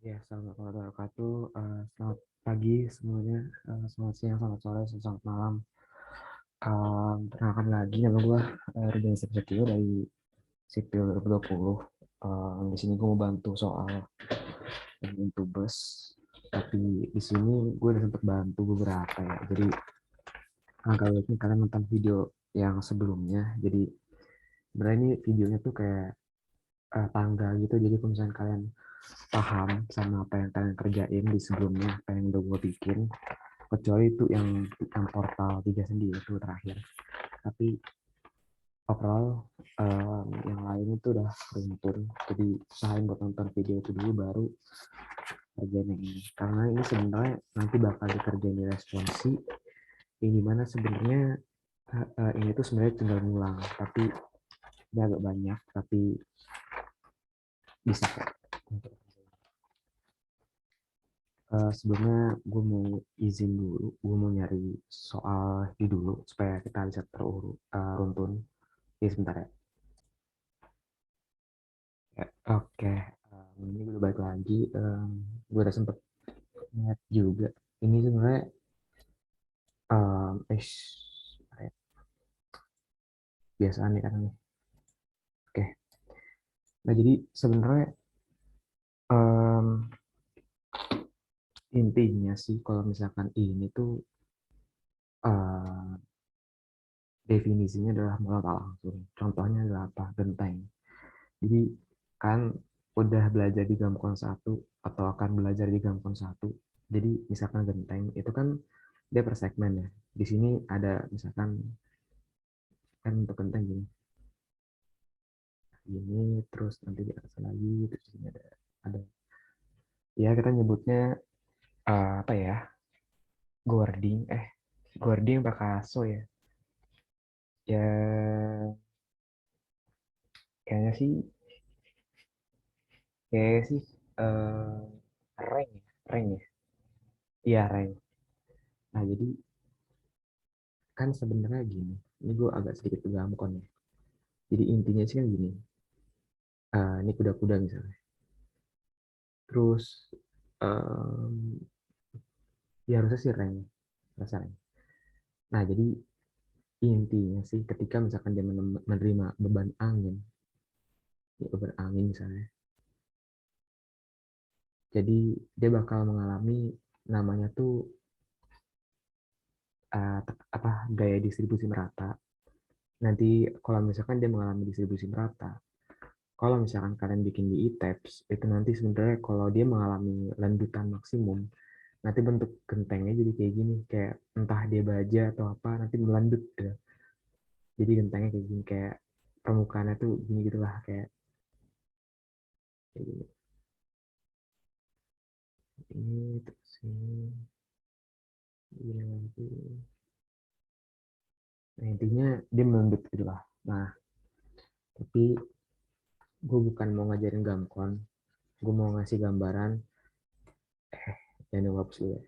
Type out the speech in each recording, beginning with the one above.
Ya, selamat warahmatullahi wabarakatuh. Selamat pagi semuanya, selamat siang, selamat sore, selamat malam. Perkenalkan lagi nama gue Ruben Septio dari Sipil 2020. Di sini gue mau bantu soal bantu bus, tapi di sini gue udah sempat bantu beberapa ya. Jadi kalau ini kalian nonton video yang sebelumnya, jadi sebenarnya ini videonya tuh kayak tangga gitu. Jadi kalau misalnya kalian paham sama apa yang kalian kerjain di sebelumnya, apa yang udah gue bikin, kecuali itu yang portal 3 sendiri itu terakhir, tapi overall yang lain itu udah runtun. Jadi usahain buat nonton video itu dulu baru kerjain yang ini, karena ini sebenarnya nanti bakal dikerjain di responsi yang dimana sebenarnya ini tuh sebenarnya tinggal ngulang, tapi udah agak banyak, tapi bisa kok. Sebelumnya gue mau izin dulu, gue mau nyari soal di dulu supaya kita bisa terurut runtun. Jadi sebentar ya. Ya, oke, ini gue udah balik lagi. Gue udah sempet lihat juga. Ini sebenarnya, um, eh, biasaan nih karena nih. Oke, nah jadi sebenarnya um, intinya sih kalau misalkan ini tuh uh, definisinya adalah moral tak langsung. Contohnya adalah apa? Genteng. Jadi kan udah belajar di Gamkon satu atau akan belajar di Gamkon satu. Jadi misalkan genteng itu kan dia per segmen ya. Di sini ada misalkan kan untuk genteng gini, terus nanti di atas lagi, terus di sini ada ya kita nyebutnya apa ya, Gording, Gording Picasso ya. Ya kayaknya sih kayak sih eh rank ya, rank ya. Iya, rank. Nah, jadi kan sebenarnya gini. Ini gue agak sedikit gamkon ya. Jadi intinya sih kan gini. Ini kuda-kuda misalnya. Terus em, ya harusnya sih rank, rasa rank. Nah, jadi intinya sih ketika misalkan dia menerima beban angin, ya beban angin misalnya. Jadi dia bakal mengalami namanya tuh apa, gaya distribusi merata. Nanti kalau misalkan dia mengalami distribusi merata, kalau misalkan kalian bikin di e-tabs, itu nanti sebenarnya kalau dia mengalami lanjutan maksimum, nanti bentuk gentengnya jadi kayak gini, kayak entah dia baja atau apa, nanti melandut gitu. Jadi gentengnya kayak gini, kayak permukaannya tuh gini gitulah, kayak gini. Ini terus ini lagi. Nah, intinya dia melandut gitu lah. Nah, tapi gue bukan mau ngajarin gamkon, gue mau ngasih gambaran. Jangan hapus dulu ya.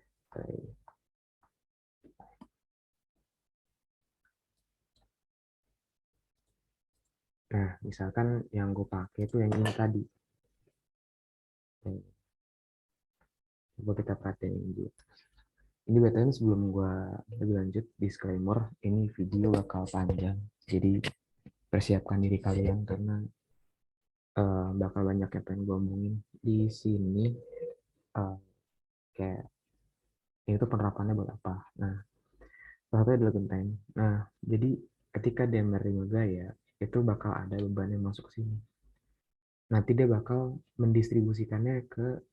Nah, misalkan yang gue pakai itu yang ini tadi. Coba kita perhatiin dulu. Ini betulnya sebelum gue lebih lanjut, disclaimer, ini video bakal panjang. Jadi persiapkan diri kalian karena bakal banyak yang pengen gue omongin. Di sini uh, kayak ini tuh penerapannya buat apa. Nah, satu adalah genteng. Nah, jadi ketika dia menerima gaya, itu bakal ada beban yang masuk ke sini. Nanti dia bakal mendistribusikannya ke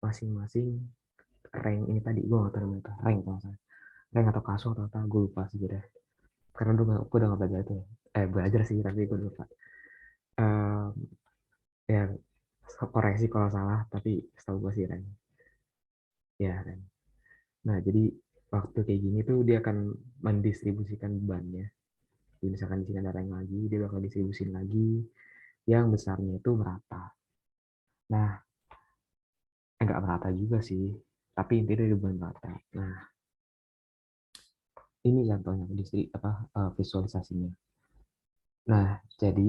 masing-masing rank ini tadi. Gue gak tahu namanya rank kalau saya. Rank atau kasus atau apa, gue lupa sih udah. Karena gue udah gak belajar itu ya. Belajar sih, tapi gue lupa. Um, ya, koreksi kalau salah, tapi setahu gue sih rank. Ya, rank. Nah, jadi waktu kayak gini tuh dia akan mendistribusikan bebannya. Jadi misalkan di sini ada rank lagi, dia bakal distribusin lagi yang besarnya itu merata. Nah, enggak merata juga sih, tapi intinya dia beban merata. Nah, ini contohnya visualisasinya. Nah, jadi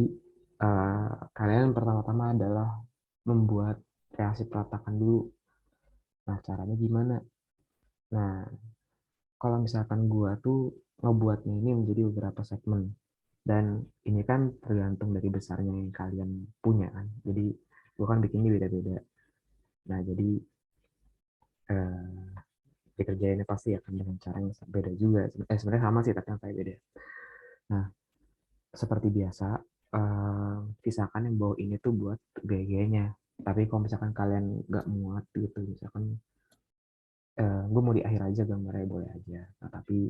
kalian pertama-tama adalah membuat reaksi peletakan dulu. Nah, caranya gimana? Nah, kalau misalkan gua tuh ngebuatnya ini menjadi beberapa segmen. Dan ini kan tergantung dari besarnya yang kalian punya kan. Jadi gua kan bikinnya beda-beda. Nah, jadi eh, dikerjainnya pasti akan dengan cara yang beda juga. Sebenarnya sama sih, tapi yang kayak beda. Nah, seperti biasa, pisahkan yang bawah ini tuh buat gaya-gayanya. Tapi kalau misalkan kalian nggak muat gitu, misalkan gue mau di akhir aja gambarnya boleh aja. Nah, tapi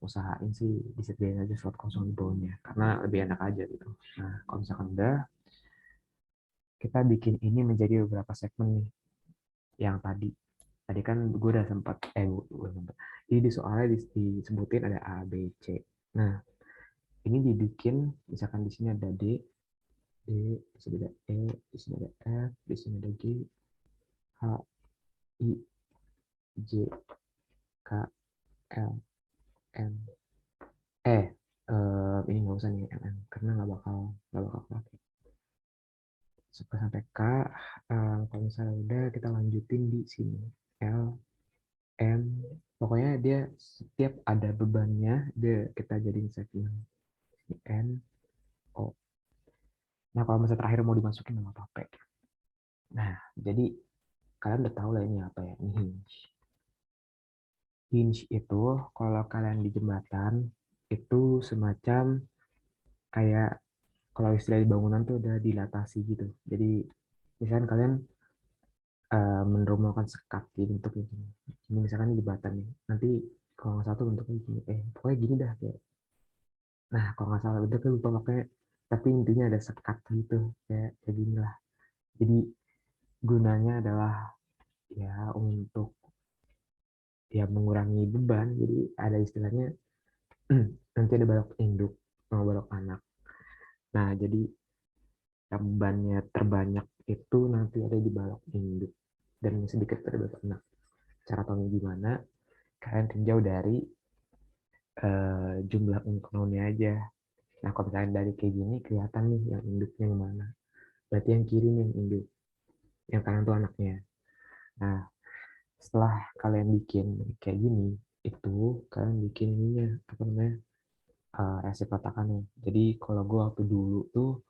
usahain sih disediain aja slot kosong di bawahnya, karena lebih enak aja gitu. Nah, kalau misalkan udah, kita bikin ini menjadi beberapa segmen nih. Yang tadi kan gue udah sempat, gue sempat. Jadi di soalnya disebutin ada A, B, C. Nah, ini dibikin, misalkan di sini ada D, di sini ada E, di sini ada F, di sini ada G, H, I, J, K, L, M. Ini nggak usah nih MM karena nggak bakal pakai. Sampai K. Kalau misalnya udah, kita lanjutin di sini L, M. Pokoknya dia setiap ada bebannya dia kita jadiin segmen. N, O. Nah, kalau misalnya terakhir mau dimasukin nama pakai. Nah, jadi kalian udah tahu lah ini apa ya, ini hinge. Hinge itu kalau kalian di jembatan itu semacam kayak, kalau istilah di bangunan tuh ada dilatasi gitu. Jadi misalkan kalian menerobohkan sekat di bentuknya gini. Ini misalkan di jembatan nih. Nanti kalau nggak salah tuh bentuknya gini. Pokoknya gini dah kayak. Nah, kalau nggak salah udah kan lupa makanya. Tapi intinya ada sekat gitu kayak gini lah. Jadi gunanya adalah ya untuk ya mengurangi beban. Jadi ada istilahnya nanti ada balok induk sama balok anak. Nah, jadi bebannya terbanyak itu nanti ada di balok induk dan sedikit pada balok anak. Cara tahunya gimana? Kalian tinjau dari jumlah unknownnya aja. Nah, kalau misalnya dari kayak gini kelihatan nih yang induknya yang mana. Berarti yang kiri nih yang induk, yang kanan tuh anaknya. Nah, setelah kalian bikin kayak gini, itu kalian bikin ininya apa namanya, resep patakannya. Jadi kalau gue waktu dulu tuh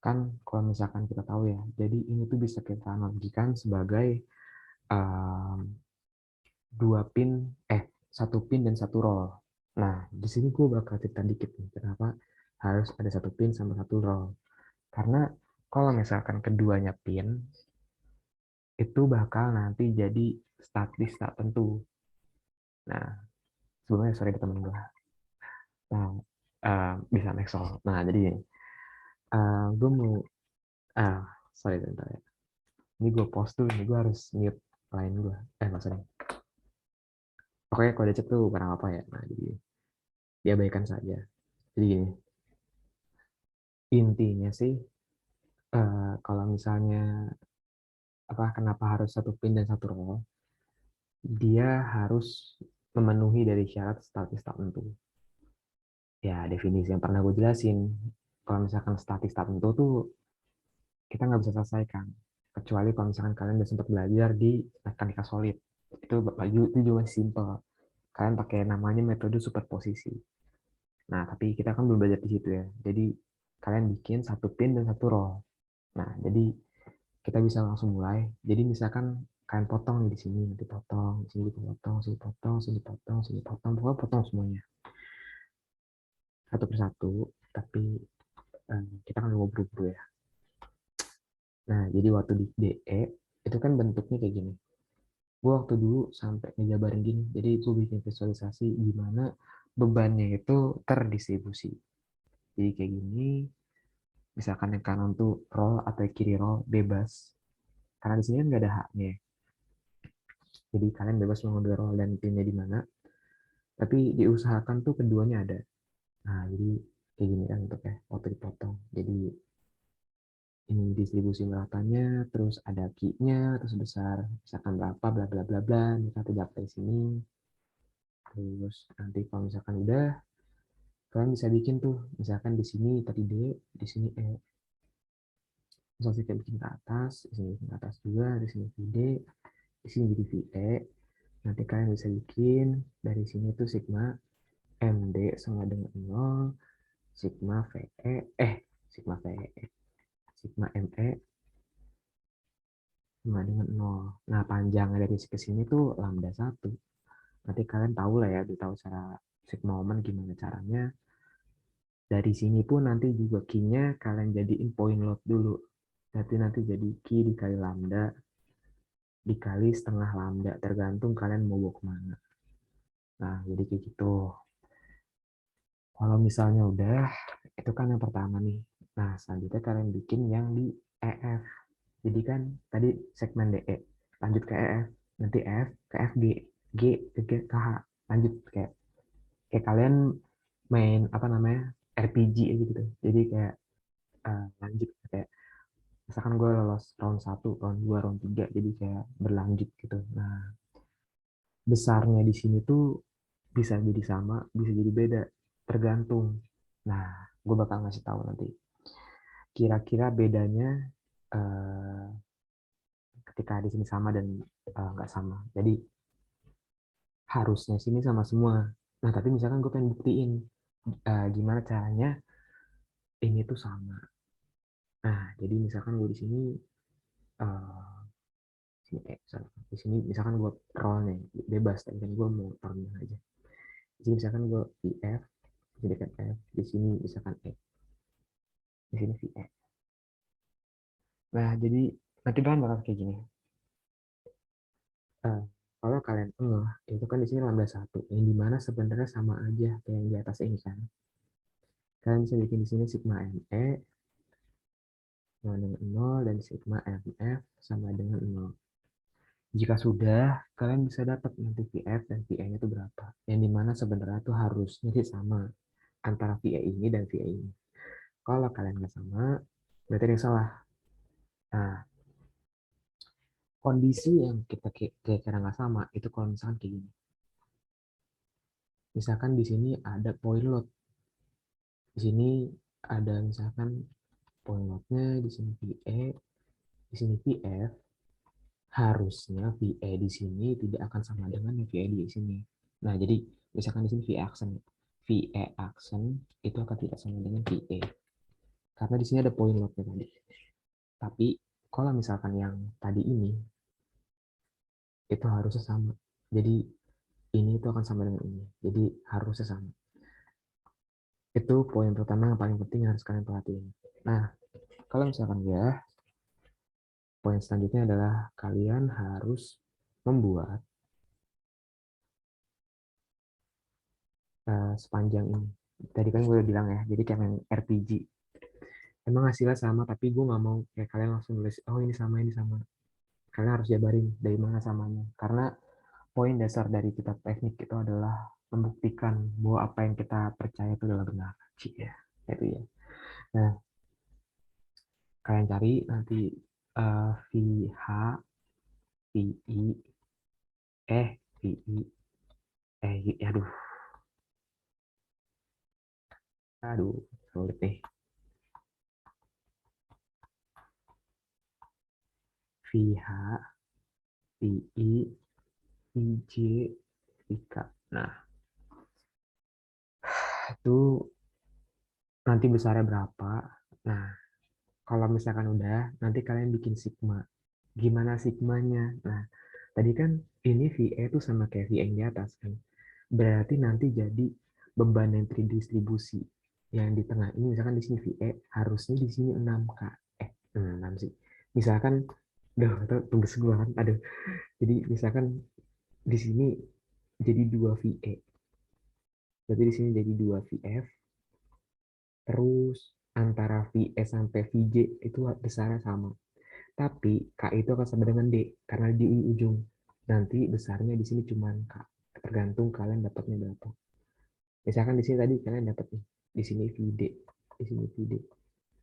kan, kalau misalkan kita tahu ya, jadi ini tuh bisa kita analogikan sebagai um, dua pin, satu pin dan satu roll. Nah, di sini gue bakal cerita dikit nih, kenapa harus ada satu pin sama satu roll. Karena kalau misalkan keduanya pin, itu bakal nanti jadi statis tak tentu. Nah, sebelumnya sorry ada temen gue. Nah, bisa next soal. Nah, jadi gue mau, ah, sorry bentar ya. Ini gue post tuh, ini gue harus mute line gue. Maksudnya. Pokoknya kalau ada chat tuh bukan apa ya. Nah, jadi diabaikan saja. Jadi gini, intinya sih, kalau misalnya apa kenapa harus satu pin dan satu roll, dia harus memenuhi dari syarat statis tertentu. Ya, definisi yang pernah gue jelasin. Kalau misalkan statis tertentu tuh kita nggak bisa selesaikan. Kecuali kalau misalkan kalian udah sempat belajar di mekanika solid. Itu juga simple. Kalian pakai namanya metode superposisi. Nah, tapi kita kan belum belajar di situ ya. Jadi kalian bikin satu pin dan satu roll. Nah, jadi kita bisa langsung mulai. Jadi misalkan kalian potong nih di sini, nanti potong, di sini potong, sini potong, sini potong, sini potong, pokoknya potong semuanya satu persatu. Tapi kita kan mau buru-buru ya. Nah, jadi waktu di DE itu kan bentuknya kayak gini. Gue waktu dulu sampai ngejabarin gini. Jadi gue bikin visualisasi gimana bebannya itu terdistribusi. Jadi kayak gini, misalkan yang kanan tuh roll atau yang kiri roll bebas. Karena di sini kan nggak ada haknya. Jadi kalian bebas mau ngambil roll dan pinnya di mana. Tapi diusahakan tuh keduanya ada. Nah, jadi kayak gini kan untuk waktu dipotong. Jadi ini distribusi meratanya, terus ada key-nya, terus besar, misalkan berapa, bla bla bla bla, misalkan tidak di sini. Terus nanti kalau misalkan udah, kalian bisa bikin tuh, misalkan di sini tadi D, di sini E. misal saya kayak bikin ke atas, di sini bikin ke atas juga, di sini VD, di sini jadi VE. Nanti kalian bisa bikin dari sini tuh sigma MD sama dengan 0, sigma VE, sigma VE, sigma ME sama dengan 0. Nah, panjangnya dari ke sini tuh lambda 1. Nanti kalian tahu lah ya, tahu cara sigma moment gimana caranya. Dari sini pun nanti juga key-nya kalian jadiin point load dulu. Nanti jadi key dikali lambda dikali setengah lambda, tergantung kalian mau bawa kemana. Nah, jadi kayak gitu. Kalau misalnya udah, itu kan yang pertama nih. Nah, selanjutnya kalian bikin yang di EF. Jadi kan tadi segmen DE, lanjut ke EF, nanti F ke FG, G ke H, lanjut kayak kalian main apa namanya RPG aja gitu. Jadi kayak lanjut kayak misalkan gue lolos round 1, round 2, round 3, jadi kayak berlanjut gitu. Nah, besarnya di sini tuh bisa jadi sama, bisa jadi beda, tergantung. Nah, gue bakal ngasih tahu nanti. Kira-kira bedanya eh, ketika di sini sama dan nggak sama. Jadi harusnya sini sama semua. Nah, tapi misalkan gue pengen buktiin gimana caranya ini tuh sama. Nah, jadi misalkan gue di sini eh, di sini misalkan gue rollnya bebas, tapi kan gue mau taruh aja. Jadi misalkan gue VF, jadi kan F, di sini misalkan E, di sini VE. Nah, jadi nanti bahan bakal kayak gini. Eh, kalau kalian itu kan di sini lambda 1, yang dimana sebenarnya sama aja kayak yang di atas ini kan. Kalian bisa bikin di sini sigma ME sama dengan 0 dan sigma MF sama dengan 0. Jika sudah, kalian bisa dapat nanti VF dan VE-nya itu berapa. Yang dimana sebenarnya itu harusnya sih sama antara VE ini dan VE ini. Kalau kalian nggak sama, berarti ada yang salah. Nah, kondisi yang kita kira-kira nggak sama, itu kalau misalkan kayak gini. Misalkan di sini ada point load. Di sini ada misalkan point load-nya, di sini VE, di sini VF, harusnya VE di sini tidak akan sama dengan VE di sini. Nah, jadi misalkan di sini VE action, VE action itu akan tidak sama dengan VE. Karena di sini ada point load-nya tadi. Tapi kalau misalkan yang tadi ini, itu harusnya sama. Jadi ini itu akan sama dengan ini. Jadi harusnya sama. Itu poin pertama yang paling penting yang harus kalian perhatiin. Nah, kalau misalkan ya, poin selanjutnya adalah kalian harus membuat sepanjang ini. Tadi kan gue udah bilang ya, jadi kayak main RPG. Emang hasilnya sama, tapi gue nggak mau kayak kalian langsung nulis, oh ini sama, ini sama. Kalian harus jabarin dari mana samanya. Karena poin dasar dari kitab teknik itu adalah membuktikan bahwa apa yang kita percaya itu adalah benar. Cik ya, itu ya. Nah, kalian cari nanti VH, VI, VI, aduh, aduh, sulit nih. VH, VI, VJ, VK. Nah, itu nanti besarnya berapa. Nah, kalau misalkan udah, nanti kalian bikin sigma. Gimana sigmanya? Nah, tadi kan ini VE itu sama kayak VE yang di atas kan. Berarti nanti jadi beban yang terdistribusi. Yang di tengah ini misalkan di sini VE, harusnya di sini 6K. 6 sih. Misalkan, itu tugas gue kan, aduh. Jadi misalkan di sini jadi 2 VE. Berarti di sini jadi 2 VF. Terus antara VE sampai VJ itu besarnya sama. Tapi K itu akan sama dengan D karena di ujung. Nanti besarnya di sini cuma K. Tergantung kalian dapatnya berapa. Misalkan di sini tadi kalian dapat nih, di sini VD, di sini VD.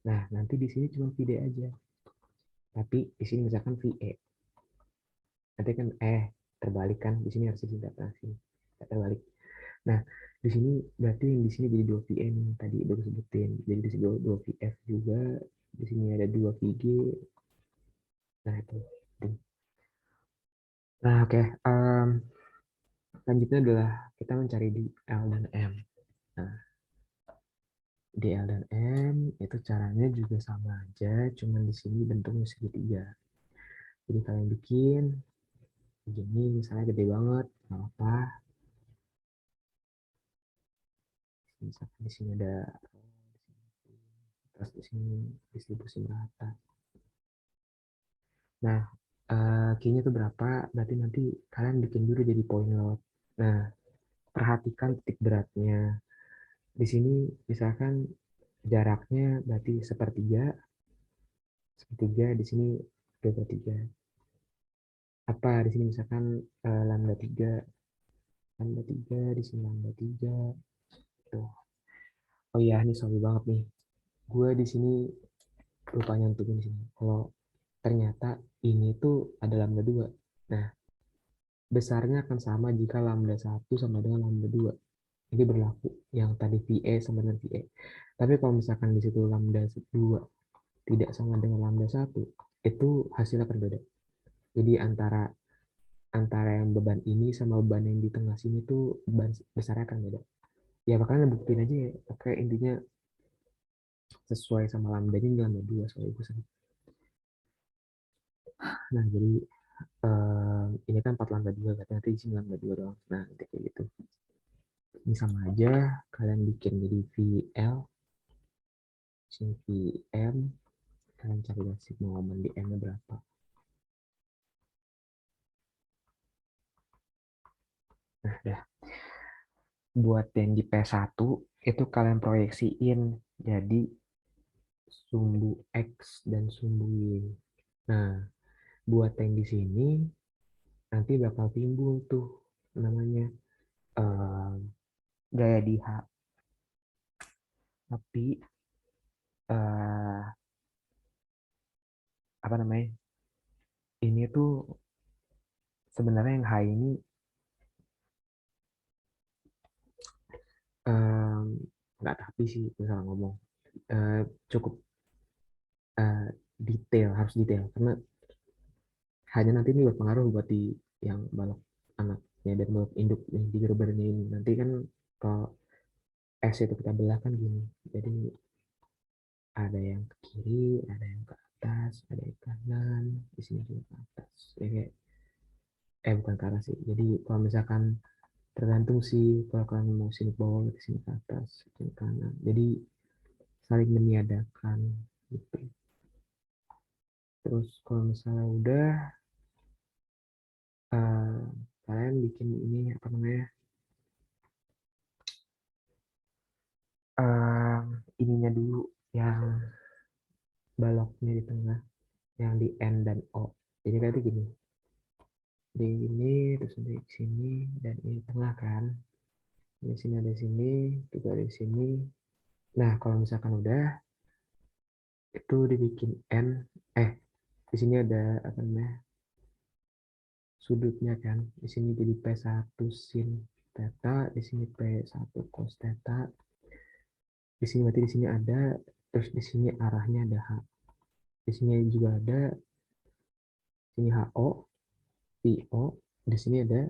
Nah, nanti di sini cuma VD aja. Tapi di sini misalkan VE. Nanti kan terbalik kan, di sini harus disingkatkan sini. Terbalik. Nah, di sini berarti yang di sini jadi 2 VN yang tadi udah sebutin. Jadi di sini 2 VF juga, di di sini ada 2 VG. Nah itu. Nah oke, selanjutnya adalah kita mencari di L dan M. Nah di L dan M itu caranya juga sama aja, cuman di sini bentuknya segitiga. Jadi kalian bikin begini, misalnya gede banget, nggak apa. Misalkan di sini ada, terus di sini distribusi merata. Nah, kayaknya itu berapa? Berarti nanti kalian bikin dulu jadi point load. Nah, perhatikan titik beratnya. Di sini misalkan jaraknya berarti sepertiga, sepertiga di sini 2/3. Apa di sini misalkan lambda 3, lambda 3 di sini lambda 3. Tuh. Oh iya, ini sorry banget nih. Gue di sini lupa nyantumin sini. Kalau ternyata ini tuh ada lambda 2. Nah, besarnya akan sama jika lambda 1 sama dengan lambda 2. Ini berlaku yang tadi VA sama dengan VA. Tapi kalau misalkan di situ lambda 2 tidak sama dengan lambda 1, itu hasilnya akan beda. Jadi antara antara yang beban ini sama beban yang di tengah sini tuh beban besarnya akan beda. Ya bakalan buktiin aja ya. Oke, intinya sesuai sama lambdanya ini lambda 2 soalnya gue. Nah, jadi ini kan 4 lambda 2, berarti nanti di sini lambda 2 doang. Nah, nanti kayak gitu. Ini sama aja, kalian bikin jadi VL, sini VM, kalian cari sigma momen di M-nya berapa. Nah, dah. Buat yang di P1, itu kalian proyeksiin jadi sumbu X dan sumbu Y. Nah, buat yang di sini, nanti bakal timbul tuh namanya gaya di H. Tapi, apa namanya, ini tuh sebenarnya yang H ini nggak tapi sih misalnya ngomong cukup eh, detail, harus detail karena hanya nanti ini berpengaruh buat di yang balok anaknya dan balok induk yang di gerbernya ini nanti kan kalau S itu kita belah kan gini, jadi ada yang ke kiri, ada yang ke atas, ada yang ke kanan, di sini juga ke atas ya, kayak bukan ke arah sih, jadi kalau misalkan tergantung sih kalau kalian mau sini ke bawah di sini ke atas sini ke kanan, jadi saling meniadakan gitu. Terus kalau misalnya udah uh, kalian bikin ini apa namanya uh, ininya dulu yang baloknya di tengah yang di N dan O. Jadi nanti gini di ini terus di sini dan ini tengah kan. Di sini ada sini juga di sini. Nah kalau misalkan udah itu dibikin N di sini ada apa namanya sudutnya kan. Di sini jadi P1 sin theta, di sini P1 cos theta. Di sini berarti di sini ada, terus di sini arahnya ada H. Di sini juga ada, sini HO, PO, di sini ada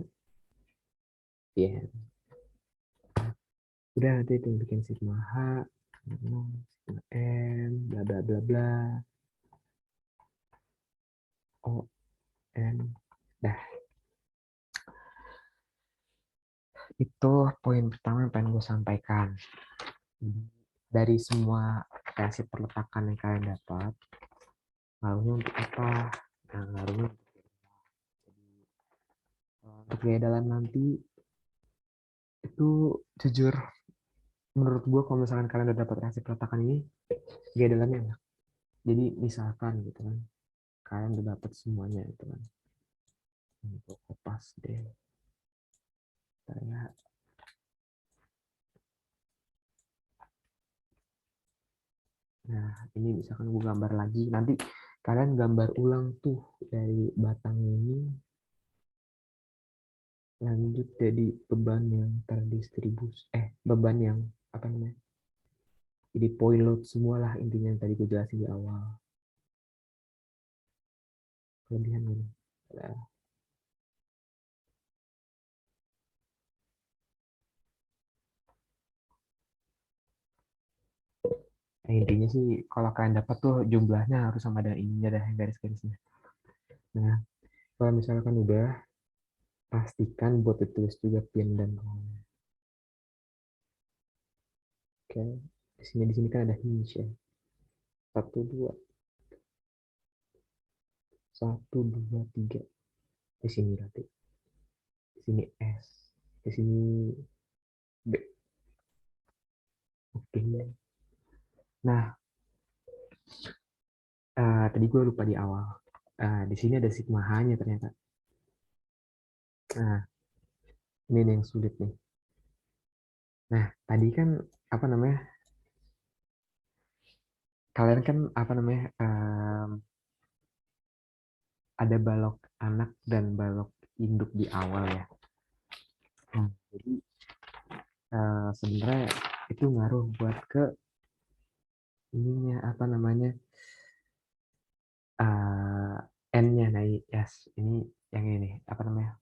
ya. Yeah. Udah nanti itu bikin sigma H, sigma M, bla bla bla bla, O, N, dah. Itu poin pertama yang pengen gue sampaikan. Dari semua reaksi perletakan yang kalian dapat, ngaruhnya untuk apa? Nah, ngaruhnya untuk gaya dalam nanti itu jujur menurut gue kalau misalkan kalian udah dapat reaksi peletakan ini gaya dalamnya enak. Jadi misalkan gitu kan kalian udah dapat semuanya gitu kan, untuk kopas deh saya. Nah ini misalkan gue gambar lagi, nanti kalian gambar ulang tuh dari batang ini lanjut jadi beban yang terdistribusi beban yang apa namanya Jadi point load semua lah intinya yang tadi gue jelasin di awal. Kelebihan ini. Nah, intinya sih kalau kalian dapat tuh jumlahnya harus sama dengan ininya dah garis-garisnya. Nah, kalau misalkan udah pastikan buat ditulis juga pin dan rollnya. Oke, di sini kan ada hinge ya. Satu dua, satu dua tiga. Di sini berarti. Di sini S. Di sini B. Oke. Nah, tadi gue lupa di awal. Di sini ada sigma H-nya ternyata. Nah, ini nih yang sulit nih. Nah, tadi kan apa namanya? Kalian kan apa namanya? Ada balok anak dan balok induk di awal ya. Nah, jadi sebenarnya itu ngaruh buat ke ininya apa namanya? uh, N-nya. Nah, yes, ini yang ini apa namanya?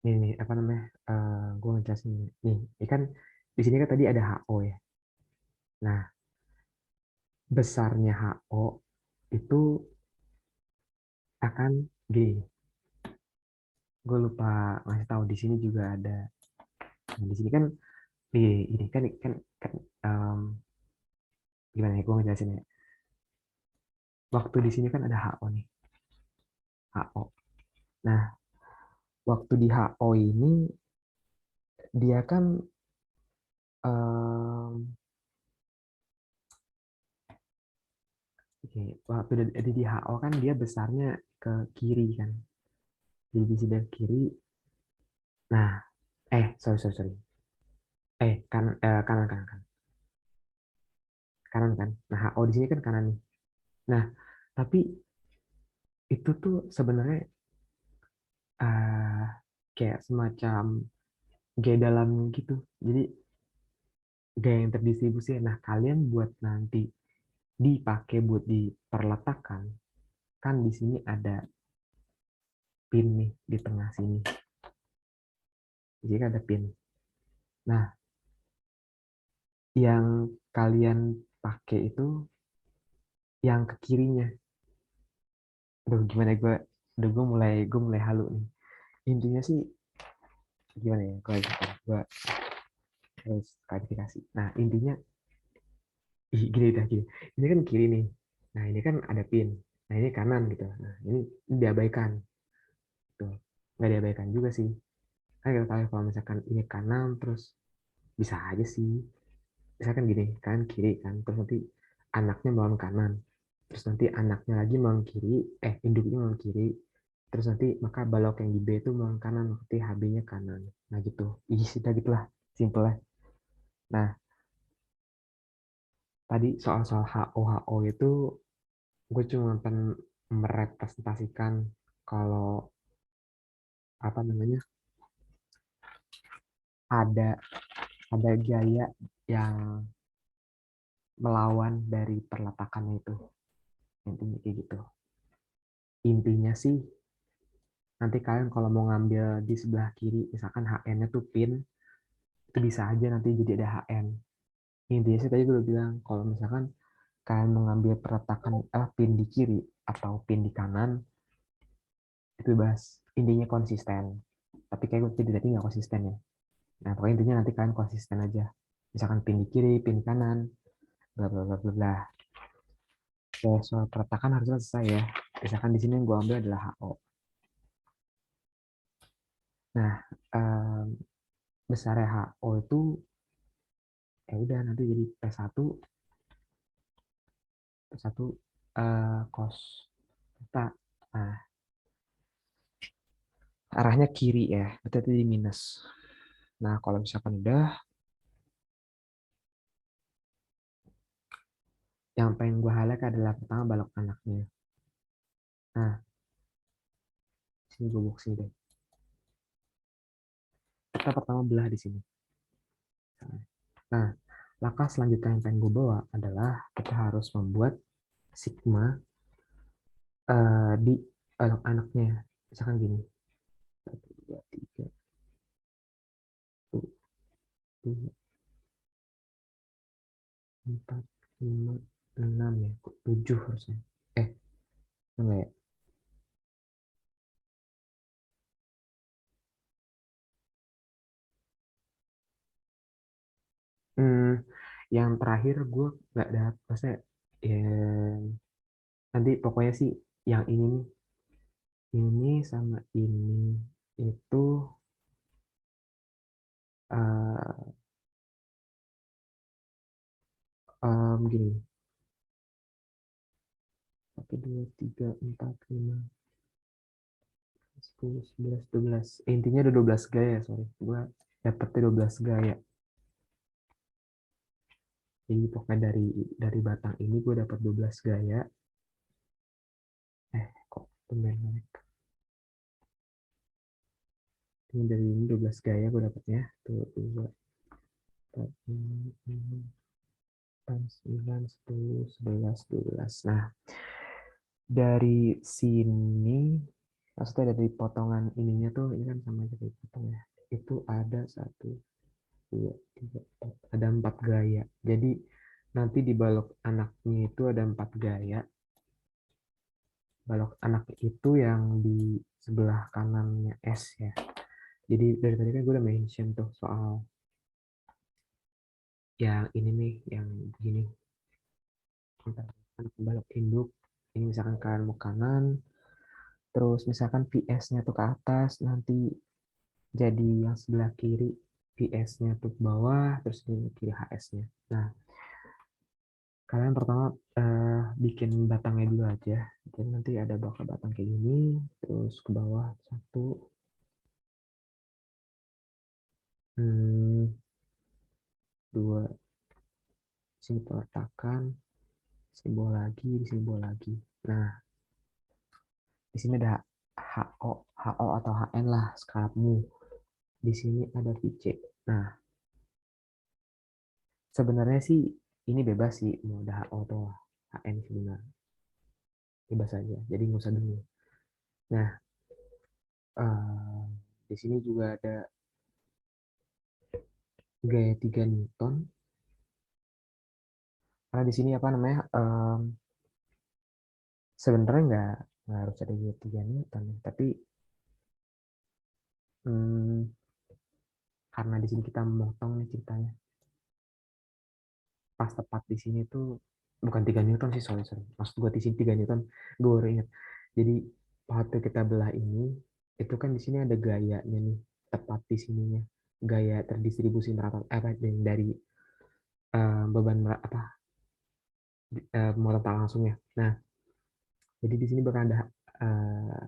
Ini apa namanya? Gue ngejelasin nih. Ini kan di sini kan tadi ada HO ya. Nah, besarnya HO itu akan gini. Gue lupa ngasih tahu di sini juga ada. Nah, di sini kan ini kan um, gimana ya gue ngejelasin ya. Waktu di sini kan ada HO nih, HO. Nah, waktu di HO ini dia kan um, oke, waktu di HO kan dia besarnya ke kiri kan. Jadi di sini kiri. Nah, sorry. Kanan kanan kan. Nah, HO di sini kan kanan nih. Nah, tapi itu tuh sebenarnya uh, kayak semacam gaya dalam gitu. Jadi gaya yang terdistribusi. Nah, kalian buat nanti dipakai buat diperletakkan, kan di sini ada pin nih di tengah sini. Jadi kan ada pin. Nah, yang kalian pakai itu yang ke kirinya. Aduh, gimana gue mulai halu nih. Intinya sih gimana ya? Gue harus klarifikasi. Nah, intinya gini dah gini. Ini kan kiri nih. Nah, ini kan ada pin. Nah, ini kanan gitu. Nah, ini diabaikan. Tuh. Nggak diabaikan juga sih. Kan kita tahu kalau misalkan ini kanan terus bisa aja sih. Misalkan gini, kanan kiri kan. Terus nanti anaknya melawan kanan. Terus nanti anaknya lagi melawan kiri. Induknya melawan kiri. Terus nanti maka balok yang di B itu melawan kanan. Nanti HB-nya kanan. Nah gitu. Ih, sudah gitulah. Simple lah. Nah, tadi soal-soal HO itu gue cuma akan merepresentasikan kalau apa namanya ada ada gaya yang melawan dari perletakannya itu intinya kayak gitu intinya sih nanti kalian kalau mau ngambil di sebelah kiri misalkan HN-nya tuh pin itu bisa aja nanti jadi ada HN intinya sih tadi gue udah bilang kalau misalkan kalian mengambil perletakan pin di kiri atau pin di kanan itu bebas intinya konsisten tapi kayak gue jadi tadi nggak konsisten ya. Nah, pokoknya intinya nanti kalian konsisten aja. Misalkan pin di kiri, pin di kanan, bla bla bla bla bla. Oke, soal peletakan harus selesai ya. Misalkan di sini yang gue ambil adalah HO. Nah, um, besarnya HO itu ya udah nanti jadi P1 P1 cos theta. Nah, arahnya kiri ya, berarti di minus. Nah, kalau misalkan udah yang pengen gue highlight adalah pertama balok anaknya. Nah, sini gue boxing deh. Kita pertama belah di sini. Nah, Langkah selanjutnya yang pengen gue bawa adalah kita harus membuat sigma di anaknya. Misalkan gini, 1, 2, 3, 1, 2, 4, 5, 6 ya, 7 harusnya. Enggak ya? Hmm, yang terakhir gue nggak dapat, maksudnya ya, nanti pokoknya sih yang ini nih, ini sama ini itu eh gini, 1, 2, 3, 4, 5, 10, 11, 12. Intinya ada 12 gaya, sorry. Gue dapetnya 12 gaya. Jadi pokoknya dari batang ini gue dapat 12 gaya. Kok temen naik. Ini dari ini 12 gaya gue dapatnya. Tuh, 2, 4, 5, 6, 9, 10, 11, 12. Nah, dari sini, maksudnya dari potongan ininya tuh, ini kan sama aja dari potong ya. Itu ada 1, 2, 3, 4. Ada 4 gaya. Jadi nanti di balok anaknya itu ada 4 gaya. Balok anak itu yang di sebelah kanannya S ya. Jadi dari tadi kan gue udah mention tuh soal yang ini nih, yang begini. Balok induk. Ini misalkan kalian mau kanan, terus misalkan PS-nya tuh ke atas, nanti jadi yang sebelah kiri PS-nya tuh ke bawah, terus di kiri HS-nya. Nah, kalian pertama bikin batangnya dulu aja. Jadi nanti ada bakal batang kayak gini, terus ke bawah 1, 2, sini peletakan, sini bawa lagi, di sini bawa lagi. Nah, di sini ada HO atau HN lah skalapmu. Di sini ada VC. Nah, sebenarnya sih ini bebas sih mau ada HO atau HN sebenarnya. Bebas aja. Jadi nggak usah dulu. Nah, di sini juga ada gaya 3 Newton. Karena di sini apa namanya? Sebenarnya nggak harus ada gaya 3 Newton ya. Tapi hmm, karena di sini kita memotong nih ceritanya. Pas tepat di sini tuh bukan 3 Newton sih, sorry. Maksud gue di sini 3 Newton, gue baru ingat. Jadi waktu kita belah ini, itu kan di sini ada gayanya nih, tepat di sininya. Gaya terdistribusi merata apa dari beban apa muatan langsungnya. Nah, jadi di sini bakal ada uh,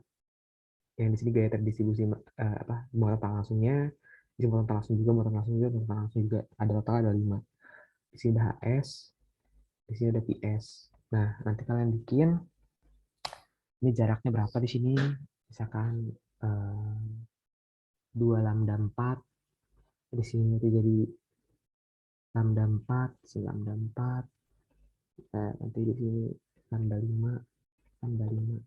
yang di sini gaya terdistribusi apa muatan langsungnya, di sini muatan langsung juga, muatan langsung juga, muatan langsung juga. Ada total ada 5. Di sini ada HS, di sini ada PS. Nah, nanti kalian bikin ini jaraknya berapa di sini? Misalkan 2 lambda 4, di sini nanti jadi lambda 4, sini lambda 4, nanti di sini lambda 5, lambda 5.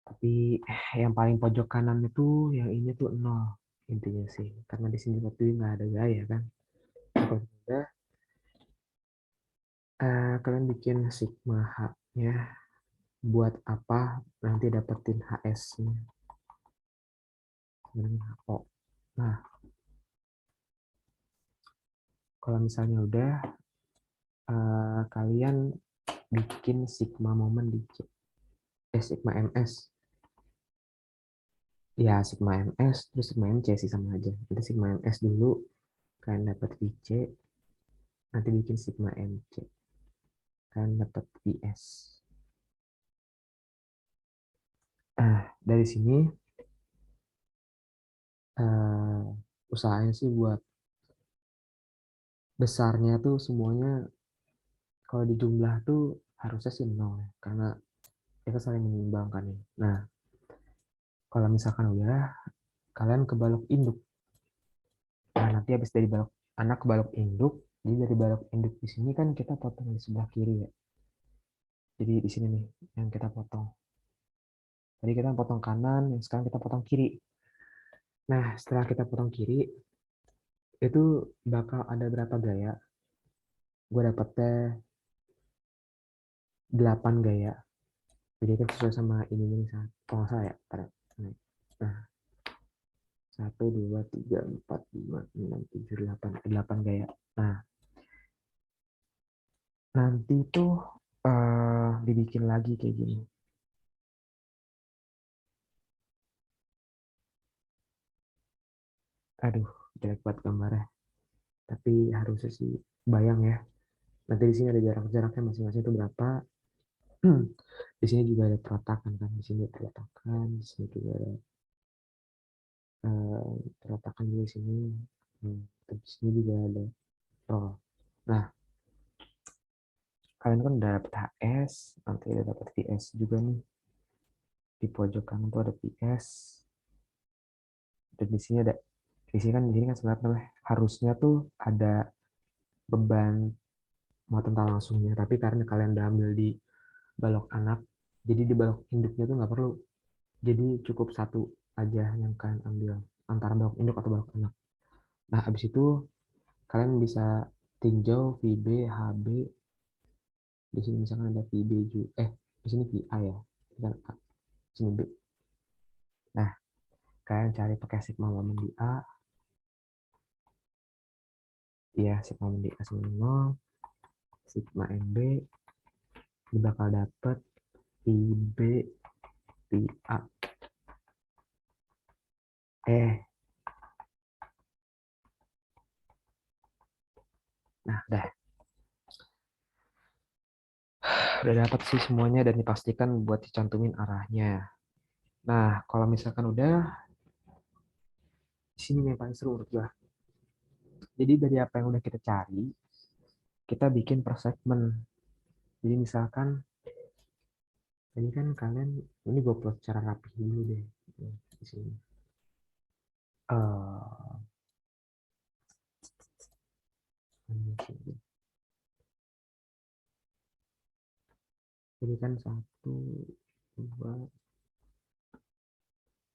Tapi yang paling pojok kanan itu yang ini tuh 0 intinya sih. Karena di sini waktu nggak ada gaya kan. Kalau udah, kalian bikin sigma H-nya buat apa nanti dapetin HS-nya. Sebenarnya HO. Nah, kalau misalnya udah, kalian bikin sigma momen di C. Sigma MS. Ya, sigma MS, terus sigma MC sih sama aja. Nanti sigma MS dulu, kalian dapat VC, nanti bikin sigma MC. Kalian dapat VS. Dari sini, uh, usahanya sih buat besarnya tuh semuanya, kalau di jumlah tuh harusnya sih 0. Ya. Karena kita saling menyeimbangkan nih. Nah, kalau misalkan udah, kalian ke balok induk. Nah, nanti habis dari balok anak ke balok induk, Jadi dari balok induk di sini kan kita potong di sebelah kiri ya. Jadi di sini nih yang kita potong. Tadi kita potong kanan, yang sekarang kita potong kiri. Nah, setelah kita potong kiri, itu bakal ada berapa gaya? Gue dapetnya 8 gaya. Jadi kan sesuai sama ini nih, kalau nggak salah ya. Nah, 1, 2, 3, 4, 5, 6, 7, 8. 8 gaya. Nah, nanti tuh dibikin lagi kayak gini. Aduh, jelek banget gambarnya. Tapi harusnya sih bayang ya. Nanti di sini ada jarak-jaraknya masing-masing itu berapa. Di sini juga ada peratakan kan. Di sini ada peratakan, di sini juga ada peratakan juga di sini. Di sini juga ada roll. Nah, kalian kan udah dapet HS, nanti udah dapet VS juga nih. Di pojok kanan tuh ada VS. Dan di sini kan sebenarnya harusnya tuh ada beban muatan tanah langsungnya, tapi karena kalian udah ambil di balok anak, jadi di balok induknya tuh nggak perlu. Jadi cukup satu aja yang kalian ambil antara balok induk atau balok anak. Nah, habis itu kalian bisa tinjau VB, HB. Di sini misalkan ada VB juga. Di sini VA ya. Dan A. Di sini B. Nah, kalian cari pakai sigma momen di A. Ya, sigma momen di A sama 0. Sigma MB. Ini bakal dapet VB, VA. Nah, udah dapat sih semuanya dan dipastikan buat dicantumin arahnya. Nah, kalau misalkan udah, di sini yang paling seru menurut gua. Jadi dari apa yang udah kita cari, kita bikin per segmen. Jadi misalkan, ini kan kalian, ini gue plot secara rapi dulu deh. Di sini. Eh, Ini kan 1, 2,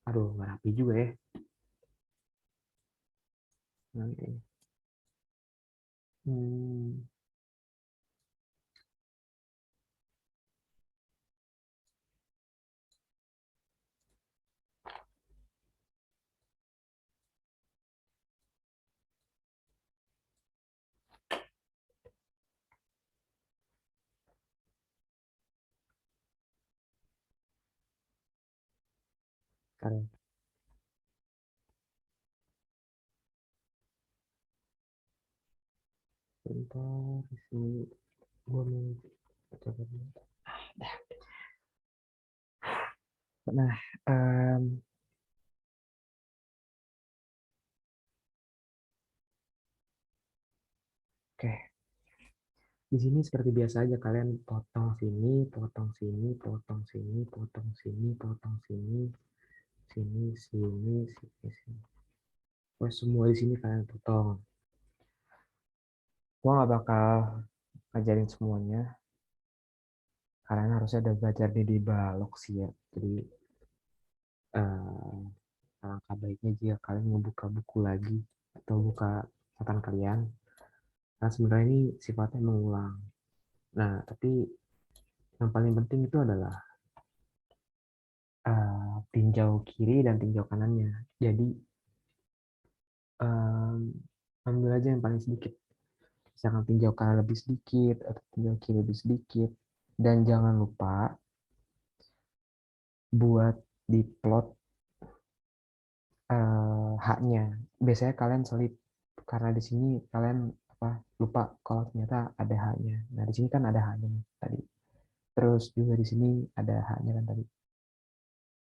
aduh nggak rapi juga ya. Nanti. Hmm, Sekarang, bentar, di sini gue mau coba dulu. Nah, oke. Di sini seperti biasa aja kalian potong sini, potong sini, potong sini, potong sini, potong sini, sini, sini, sini, sini. Terus semua di sini kalian potong. Gua nggak bakal ngajarin semuanya. Kalian harusnya udah belajar di balok sih ya. Jadi eh, alangkah baiknya jika kalian membuka buku lagi atau buka catatan kalian. Karena sebenarnya ini sifatnya mengulang. Nah, tapi yang paling penting itu adalah tinjau kiri dan tinjau kanannya. Jadi em, ambil aja yang paling sedikit. Misalkan tinjau kanan lebih sedikit atau tinjau kiri lebih sedikit. Dan jangan lupa buat diplot haknya. Biasanya kalian selip karena di sini kalian apa lupa kalau ternyata ada haknya. Nah, di sini kan ada haknya tadi. Terus juga di sini ada haknya kan tadi.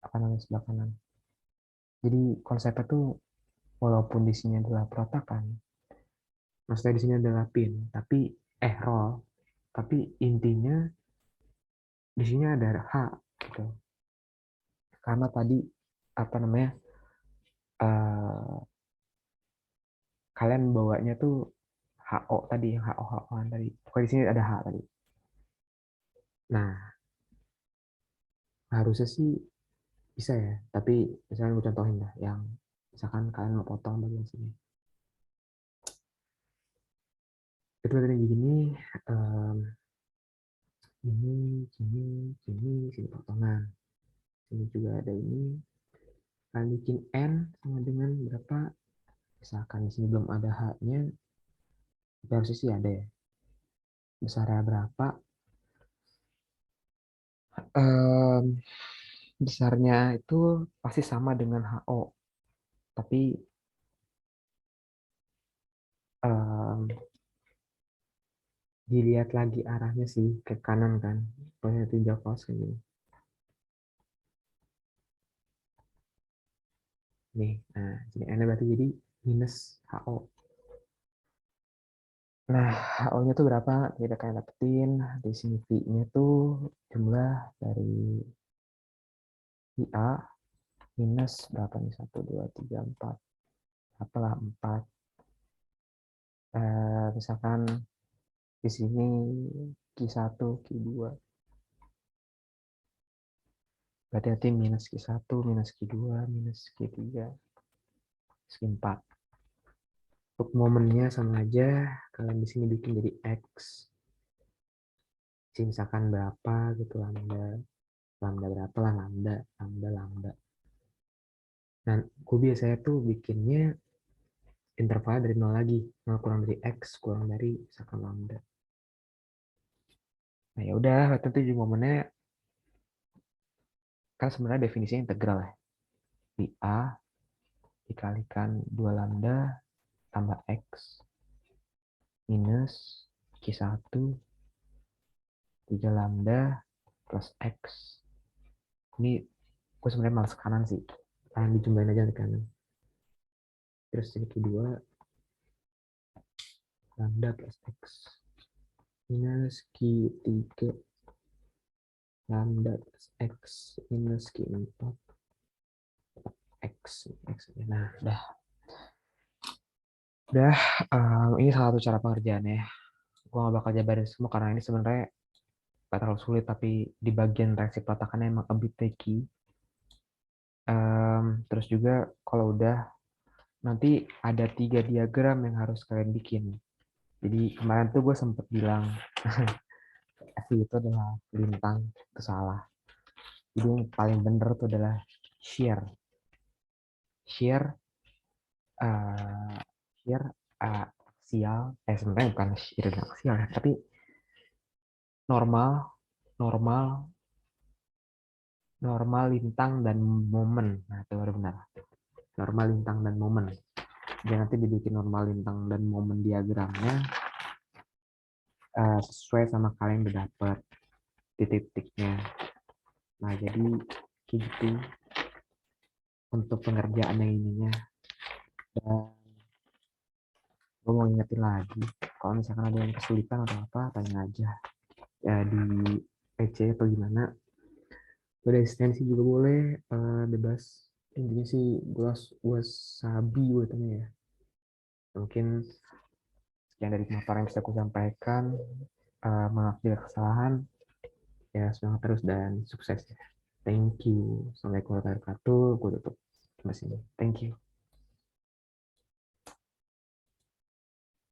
Apa namanya sebelah kanan. Jadi konsepnya tuh walaupun di sini adalah perotakan, maksudnya di sini adalah pin, tapi roll, tapi intinya di sini ada H gitu. Karena tadi apa namanya kalian bawanya tuh HO tadi, HO, HO tadi. Pokoknya di sini ada H tadi. Nah, harusnya sih bisa ya. Tapi misalnya gue contohin lah, yang misalkan kalian mau potong bagian sini. Itu tadi gini, um, sini potongan. Sini juga ada ini. Kalian bikin N sama dengan berapa? Misalkan di sini belum ada H-nya, tapi harusnya sih ada ya. Besarnya berapa? Um, Besarnya itu pasti sama dengan HO. Tapi um, dilihat lagi arahnya sih ke kanan kan. Pokoknya tinjau kaos kayak gini. Nih, nah sini N berarti jadi minus HO. Nah, HO-nya tuh berapa? Kita kayak dapetin. Di sini V-nya tuh jumlah dari VA minus berapa nih? 1, 2, 3, 4. Apalah 4. Misalkan di sini Q1, Q2. Berarti minus Q1, minus Q2, minus Q3, Q4. Untuk momennya sama aja. Kalian di sini bikin jadi X. Sini misalkan berapa gitu, lambda. Lambda berapa lah, lambda, lambda, lambda. Nah, gue biasanya tuh bikinnya intervalnya dari 0 lagi. 0 kurang dari X, kurang dari misalkan lambda. Nah, ya udah, tentu di momennya kan sebenarnya definisinya integral ya. Di A dikalikan 2 lambda tambah X minus Q1 3 lambda plus X. Ini gue sebenarnya malas kanan sih. Kalian dijumlahin aja di kanan. Terus ini Q2 lambda plus X minus Q3 lambda plus X minus Q4 X. Nah, udah, ini salah satu cara pengerjaannya. Gue gak bakal jabarin semua karena ini sebenarnya gak terlalu sulit, tapi di bagian reaksi peletakannya emang a bit tricky. Terus juga kalau udah, nanti ada 3 diagram yang harus kalian bikin. Jadi kemarin tuh gue sempet bilang F itu adalah lintang, itu salah. Jadi yang paling bener tuh adalah shear. Shear, uh, shear aksial, sebenarnya bukan shear aksial ya, tapi normal, normal, normal lintang dan momen. Nah, itu baru benar. Normal lintang dan momen. Jadi nanti dibikin normal lintang dan momen diagramnya sesuai sama kalian udah dapet titik-titiknya. Nah, jadi gitu untuk pengerjaan yang ininya. Dan gue mau ingetin lagi, kalau misalkan ada yang kesulitan atau apa, tanya aja ya di PC atau gimana. Udah ekstensi juga boleh, bebas. Intinya sih gue sabi buatnya ya. Mungkin sekian dari motor yang bisa aku sampaikan. Maaf jika kesalahan. Ya, semangat terus dan sukses ya. Thank you. Assalamualaikum warahmatullahi wabarakatuh. Gue tutup sampai sini. Thank you.